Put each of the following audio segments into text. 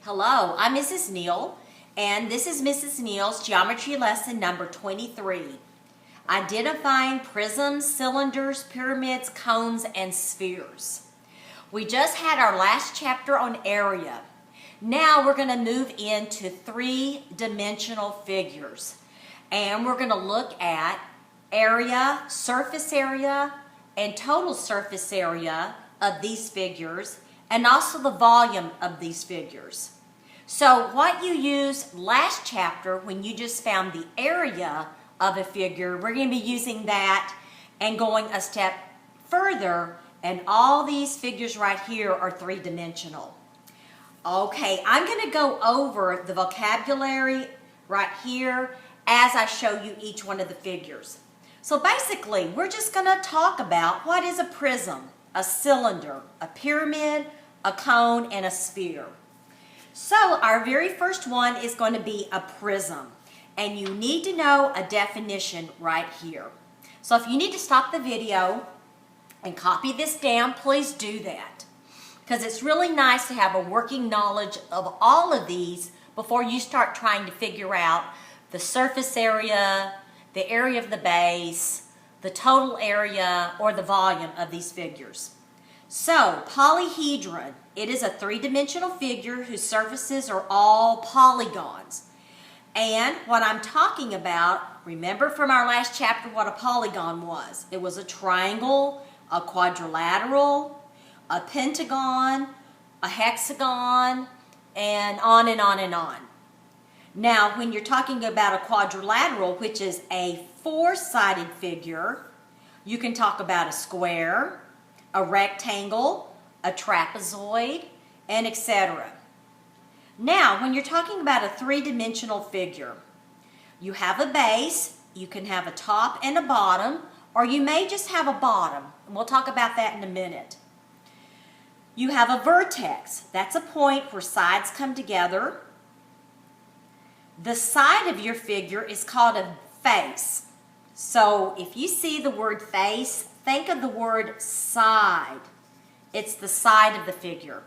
Hello, I'm Mrs. Neill, and this is Mrs. Neill's geometry lesson number 23. Identifying prisms, cylinders, pyramids, cones, and spheres. We just had our last chapter on area. Now we're going to move into three-dimensional figures. And we're going to look at area, surface area, and total surface area of these figures, and also the volume of these figures. So what you used last chapter when you just found the area of a figure, we're going to be using that and going a step further, and all these figures right here are three-dimensional. Okay, I'm going to go over the vocabulary right here as I show you each one of the figures. So basically, we're just going to talk about what is a prism, a cylinder, a pyramid, a cone, and a sphere. So our very first one is going to be a prism, and you need to know a definition right here. So if you need to stop the video and copy this down, please do that, because it's really nice to have a working knowledge of all of these before you start trying to figure out the surface area, the area of the base, the total area, or the volume of these figures. So, polyhedron, it is a three-dimensional figure whose surfaces are all polygons. And what I'm talking about, remember from our last chapter what a polygon was. It was a triangle, a quadrilateral, a pentagon, a hexagon, and on and on and on. Now, when you're talking about a quadrilateral, which is a four-sided figure, you can talk about a square, a rectangle, a trapezoid, and etc. Now, when you're talking about a three-dimensional figure, you have a base, you can have a top and a bottom, or you may just have a bottom, and we'll talk about that in a minute. You have a vertex. That's a point where sides come together. The side of your figure is called a face. So if you see the word face, think of the word side. It's the side of the figure.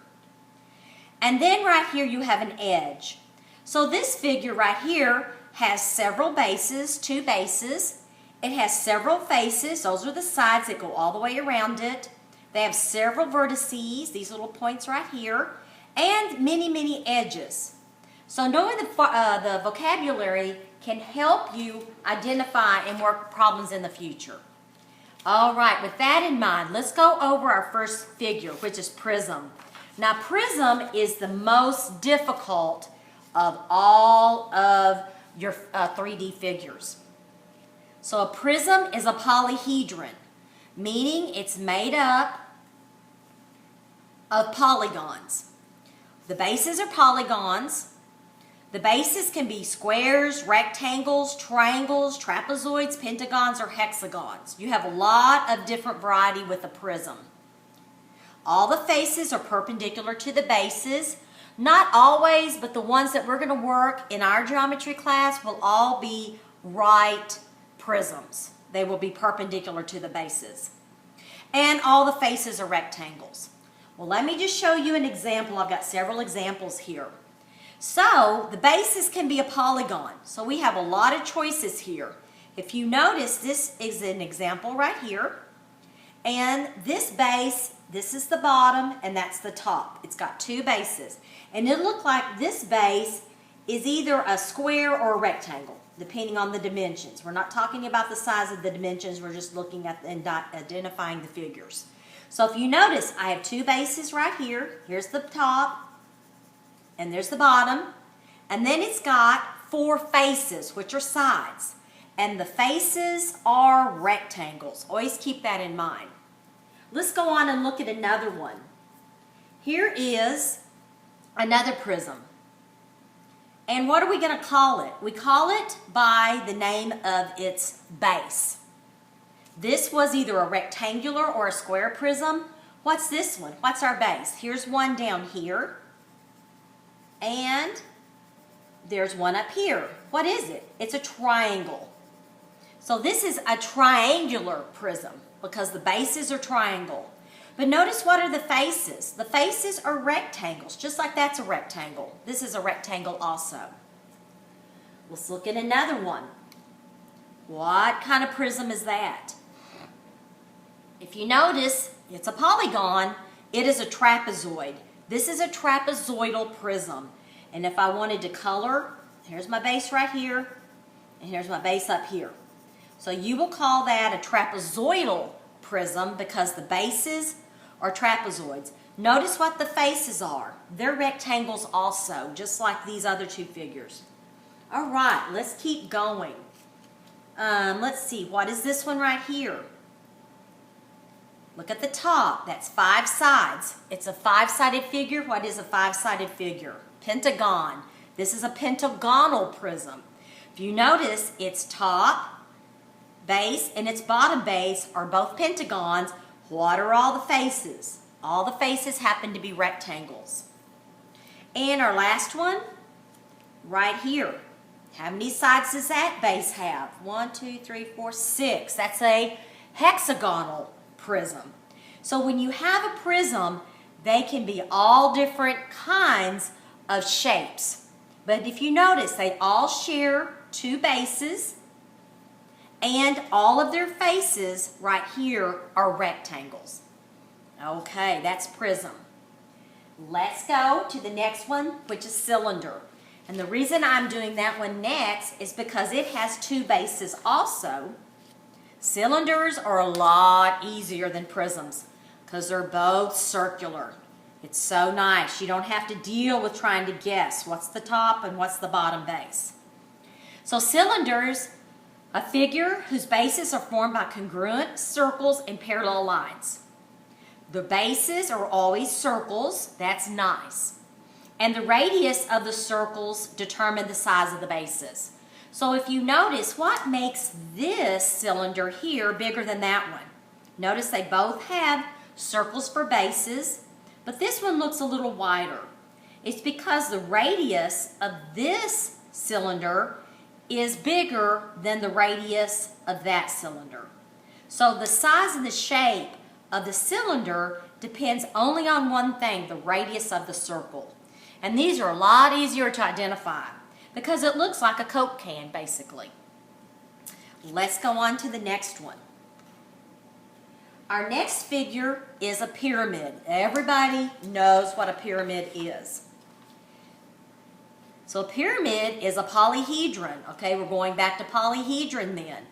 And then right here you have an edge. So this figure right here has several bases, two bases. It has several faces. Those are the sides that go all the way around it. They have several vertices, these little points right here, and many, many edges. So knowing the vocabulary can help you identify and work problems in the future. All right, with that in mind, let's go over our first figure, which is prism. Now, prism is the most difficult of all of your 3D figures. So a prism is a polyhedron, meaning it's made up of polygons. The bases are polygons. The bases can be squares, rectangles, triangles, trapezoids, pentagons, or hexagons. You have a lot of different variety with a prism. All the faces are perpendicular to the bases. Not always, but the ones that we're going to work in our geometry class will all be right prisms. They will be perpendicular to the bases. And all the faces are rectangles. Well, let me just show you an example. I've got several examples here. So, the bases can be a polygon. So we have a lot of choices here. If you notice, this is an example right here. And this base, this is the bottom, and that's the top. It's got two bases. And it looks like this base is either a square or a rectangle, depending on the dimensions. We're not talking about the size of the dimensions. We're just looking at and identifying the figures. So if you notice, I have two bases right here. Here's the top. And there's the bottom, and then it's got four faces, which are sides. And the faces are rectangles. Always keep that in mind. Let's go on and look at another one. Here is another prism. And what are we going to call it? We call it by the name of its base. This was either a rectangular or a square prism. What's this one? What's our base? Here's one down here. And there's one up here. What is it? It's a triangle. So this is a triangular prism because the bases are triangle. But notice, what are the faces? The faces are rectangles, just like that's a rectangle. This is a rectangle also. Let's look at another one. What kind of prism is that? If you notice, it's a polygon. It is a trapezoid. This is a trapezoidal prism. And if I wanted to color, here's my base right here, and here's my base up here. So you will call that a trapezoidal prism because the bases are trapezoids. Notice what the faces are. They're rectangles also, just like these other two figures. All right, let's keep going. Let's see, what is this one right here? Look at the top. That's 5 sides. It's a 5-sided figure. What is a 5-sided figure? Pentagon. This is a pentagonal prism. If you notice, its top base and its bottom base are both pentagons. What are all the faces? All the faces happen to be rectangles. And our last one, right here. How many sides does that base have? 1, 2, 3, 4, 6. That's a hexagonal prism. So when you have a prism, they can be all different kinds of shapes. But if you notice, they all share 2 bases, and all of their faces right here are rectangles. Okay, that's prism. Let's go to the next one, which is cylinder. And the reason I'm doing that one next is because it has 2 bases also. Cylinders are a lot easier than prisms because they're both circular. It's so nice. You don't have to deal with trying to guess what's the top and what's the bottom base. So cylinders, a figure whose bases are formed by congruent circles and parallel lines. The bases are always circles. That's nice. And the radius of the circles determine the size of the bases. So if you notice, what makes this cylinder here bigger than that one? Notice they both have circles for bases, but this one looks a little wider. It's because the radius of this cylinder is bigger than the radius of that cylinder. So the size and the shape of the cylinder depends only on one thing, the radius of the circle. And these are a lot easier to identify because it looks like a Coke can, basically. Let's go on to the next one. Our next figure is a pyramid. Everybody knows what a pyramid is. So a pyramid is a polyhedron. Okay, we're going back to polyhedron then.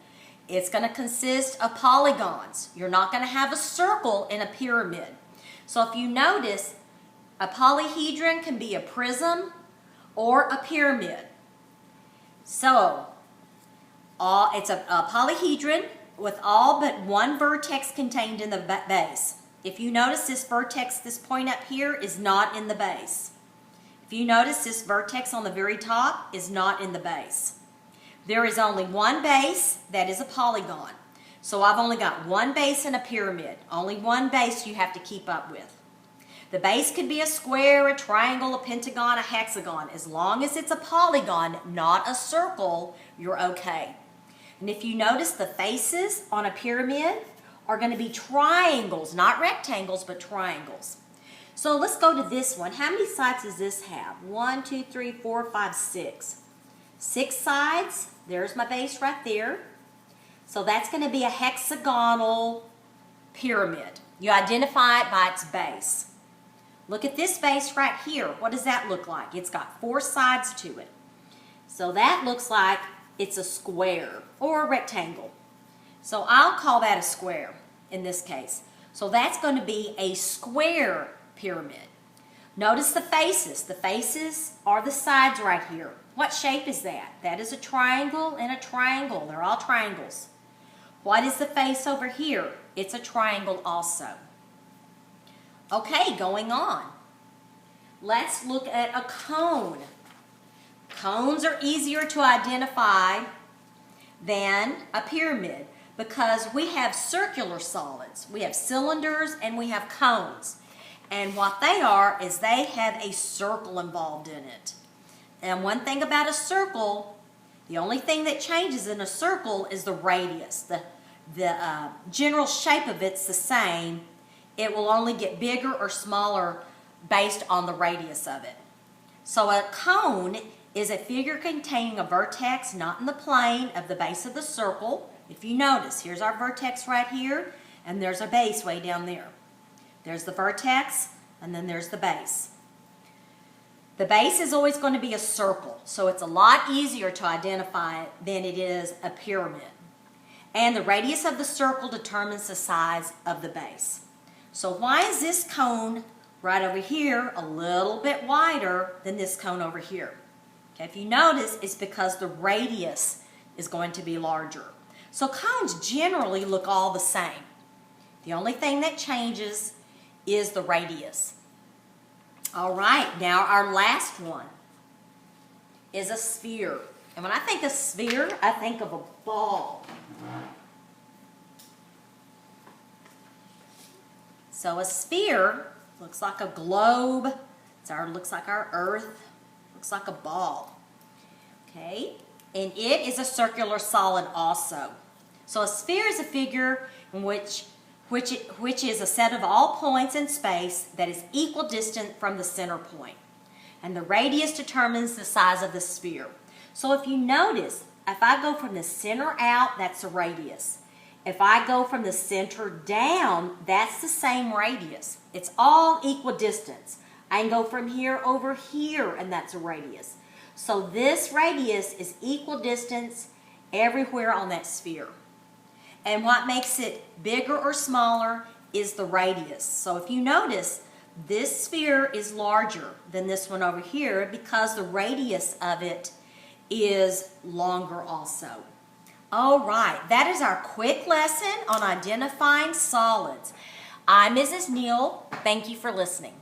It's going to consist of polygons. You're not going to have a circle in a pyramid. So if you notice, a polyhedron can be a prism or a pyramid. So it's a polyhedron with all but one vertex contained in the base. If you notice, this vertex, this point up here, is not in the base. If you notice, this vertex on the very top is not in the base. There is only one base that is a polygon. So I've only got one base in a pyramid. Only one base you have to keep up with. The base could be a square, a triangle, a pentagon, a hexagon. As long as it's a polygon, not a circle, you're okay. And if you notice, the faces on a pyramid are going to be triangles, not rectangles, but triangles. So let's go to this one. How many sides does this have? 1, 2, 3, 4, 5, 6. 6 sides. There's my base right there. So that's going to be a hexagonal pyramid. You identify it by its base. Look at this base right here. What does that look like? It's got 4 sides to it. So that looks like it's a square or a rectangle. So I'll call that a square in this case. So that's going to be a square pyramid. Notice the faces. The faces are the sides right here. What shape is that? That is a triangle and a triangle. They're all triangles. What is the face over here? It's a triangle also. Okay, going on. Let's look at a cone. Cones are easier to identify than a pyramid because we have circular solids. We have cylinders and we have cones. And what they are is they have a circle involved in it. And one thing about a circle, the only thing that changes in a circle is the radius. The general shape of it's the same. it will only get bigger or smaller based on the radius of it. So a cone is a figure containing a vertex not in the plane of the base of the circle. If you notice, here's our vertex right here, and there's a base way down there. There's the vertex, and then there's the base. The base is always going to be a circle, so it's a lot easier to identify it than it is a pyramid. And the radius of the circle determines the size of the base. So why is this cone right over here a little bit wider than this cone over here? Okay, if you notice, it's because the radius is going to be larger. So cones generally look all the same. The only thing that changes is the radius. All right, now our last one is a sphere. And when I think of sphere, I think of a ball. So a sphere looks like a globe. Looks like our Earth. Looks like a ball. Okay, and it is a circular solid also. So a sphere is a figure in which is a set of all points in space that is equidistant from the center point. And the radius determines the size of the sphere. So if you notice, if I go from the center out, that's a radius. If I go from the center down, that's the same radius. It's all equidistance. I can go from here over here, and that's a radius. So this radius is equidistance everywhere on that sphere. And what makes it bigger or smaller is the radius. So if you notice, this sphere is larger than this one over here because the radius of it is longer also. All right, that is our quick lesson on identifying solids. I'm Mrs. Neill. Thank you for listening.